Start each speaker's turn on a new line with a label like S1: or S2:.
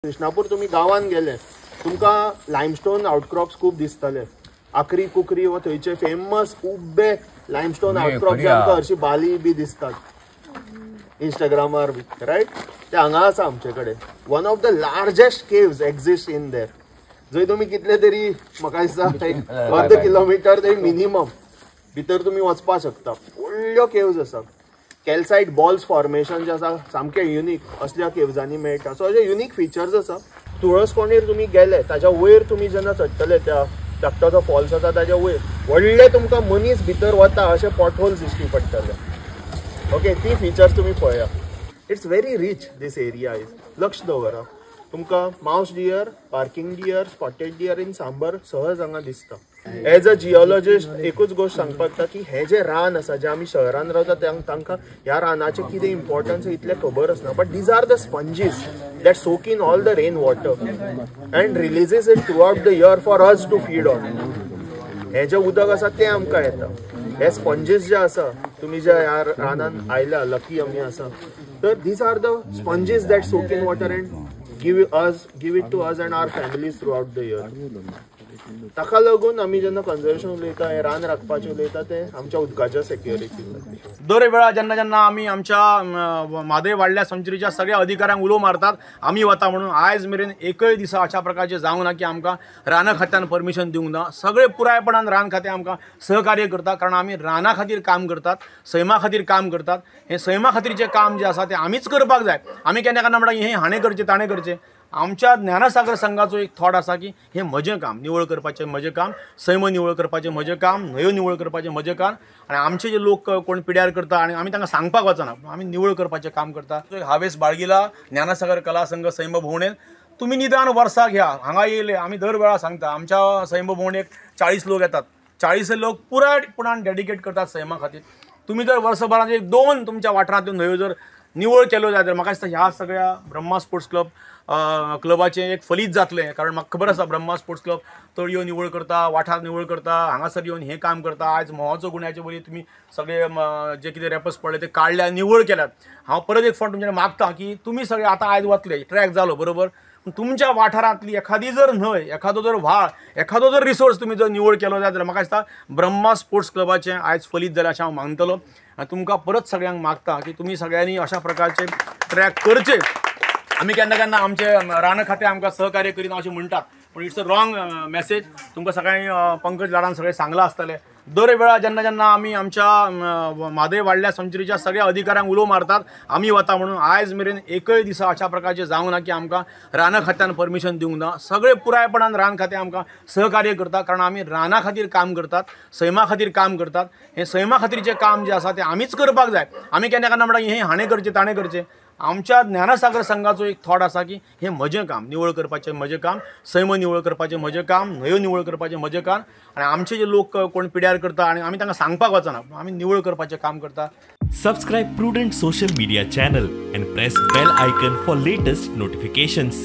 S1: कृष्णापूर तुम्ही गावान गेले तुमकां लायमस्टोन आउटक्रॉप्स खूप दिसतले. आखरी कुकरी व थंयचे फेमस उबे लायमस्टोन आउटक्रॉप्स आमकां हरशी बाली बी दिसतात इंस्टाग्रामार बी, रायट? ते हांगा आसा आमचे कडेन. One of the largest caves exist in there. जंय तुमी कितले तरी म्हाका दिसता एक अर्द किलोमीटर तरी मिनिमम भितर तुमी वचपाक शकता. व्हडल्यो केव्स आसा. कॅल्साइट बॉल्स फॉर्मेशन जे आसा सामके युनिक असल्या केव्जांनी मेळटा. सो अशे युनिक फिचर्स आसा. तुळसकोणीर तुमी गेले ताच्या वयर तुमी जेन्ना चडटले त्या धाकटोसो फॉल्स आसा ताच्या वयर व्हडले तुमकां मनीस भितर वता अशे पॉटहोल्स दिश्टी पडटले. ओके, ती फिचर्स तुमी पळया. It's very rich this area is. लक्ष दवरा. तुमकां mouse deer, barking deer, spotted deer in sambar सहज हांगा दिसता. एज अ जिओलॉजिस्ट एकूच गोष्ट सांगपाक जाता की हे जे रान आसा जे आमी शहरान रावता तांकां ह्या रानाचें कितें इम्पॉर्टन्स इतलें खबर आसना. But these are the sponges that soak in all the rain water and releases it throughout the year for us to feed on. हे जे उदक आसा ते आमकां येता. हे स्पंजीस जे आसा तुमी जे ह्या रानान आयल्या लकी आमी आसा तर these are the sponges that soak in water and give it to us and our families throughout the year. ताका लागून आमी जेन्ना कन्जर्वेशन उलयता हे रान राखपाचें उलयता ते आमच्या उदकाच्या सेक्युरिटी.
S2: दर वेळा जेन्ना जेन्ना आमी आमच्या म्हादय वाडल्या संचरीच्या सगळ्या अधिकाऱ्यांक उलो मारतात आमी वता म्हणून, आयज मेरेन एकय दिसा अशा प्रकारचे जावंक ना की आमकां राना खात्यान परमिशन दिवंक ना. सगळे पुरायपणान रान खातें आमकां सहकार्य करता, कारण आमी राना खातीर काम करतात, सैमा खातीर काम करतात. हे सैमा खातीरचें काम जे आसा तें आमीच करपाक जाय. आमी केन्ना केन्ना म्हणटा हें हाणें करचें ताणें करचें. आमच्या ज्ञानसागर संघाचो एक थॉट आसा की हें म्हजें काम, निवळ करपाचें म्हजें काम, सैम निवळ करपाचें म्हजें काम, न्हंयो निवळ करपाचें म्हजें काम. आनी आमचे जे लोक कोण पिड्यार करता आनी आमी तांकां सांगपाक वचना, आमी निवळ करपाचें काम करता. हावेस बाळगिला ज्ञानसागर कला संघ सैम भोंवडेन तुमी निदान वर्सा घ्या. हांगा येयले आमी दर वेळा सांगता आमच्या सैम भोंवडेक 40 लोक येतात. 40 लोक पुरायपणान डेडिकेट करतात सैमा खातीर. तुमी जर वर्सभरात एक 2 तुमच्या वाठारांतल्यो न्हंयो जर निवळ केल्यो जाल्यार म्हाका दिसता ह्या सगळ्या ब्रह्मा स्पोर्ट्स क्लबाचें एक फलीत जातलें. कारण म्हाका खबर आसा ब्रह्मा स्पोर्ट्स क्लब तळयो निवळ करता, वाठार निवळ करता, हांगासर येवन हें काम करता. आयज म्होवाचो गुण्याचे वरी तुमी सगळे जे कितें रॅपर्स पडले ते काडल्या, निवळ केल्यात. हांव परत एक फावट तुमचे मागता की तुमी सगळे आतां आयज वतले, ट्रॅक जालो बरोबर, तुमच्या वाठारांतली एखादी जर न्हंय, एखादो जर व्हाळ, एखादो जर रिसोर्स तुमी जर निवळ केलो जाल्यार म्हाका दिसता ब्रह्मा स्पोर्ट्स क्लबाचें आयज फलीत जालें अशें हांव मानतलो. आनी तुमकां परत सगळ्यांक मागता की तुमी सगळ्यांनी अशा प्रकारचे ट्रॅक करचे. आमी केन्ना केन्ना आमचे रान खातें आमकां सहकार्य करीना अशें म्हणटात, पूण इट्स अ रॉंग मॅसेज. तुमकां सगळ्यांनी पंकज लाडान सगळें सांगलां आसतलें. दर वेळा जेन्ना जेन्ना आमी आमच्या म्हादय वाडल्या संचरीच्या सगळ्या अधिकाऱ्यांक उलो मारतात आमी वता म्हणून, आयज मेरेन एकय दिसा अशा प्रकारचे जावंक ना की आमकां राना खात्यान परमिशन दिवंक ना. सगळे पुरायपणान रान खातें आमकां सहकार्य करता, कारण आमी राना खातीर काम करतात, सैमा खातीर काम करतात. हें सैमा खातीरचें काम जें आसा तें आमीच करपाक जाय. आमी केन्ना केन्ना म्हणटा हें हाणें करचें ताणें करचें. आमच्या ज्ञानसागर संघाचो एक थॉट आसा की हें म्हजें काम, निवळ करपाचें म्हजें काम, सैम निवळ करपाचें म्हजें काम, न्हंयो निवळ करपाचें म्हजें काम. आनी आमचे जे लोक कोण पिड्यार करता आनी आमी तांकां सांगपाक वचना, आमी निवळ करपाचें काम करता.
S3: Subscribe Prudent social media channel and press bell icon for latest notifications.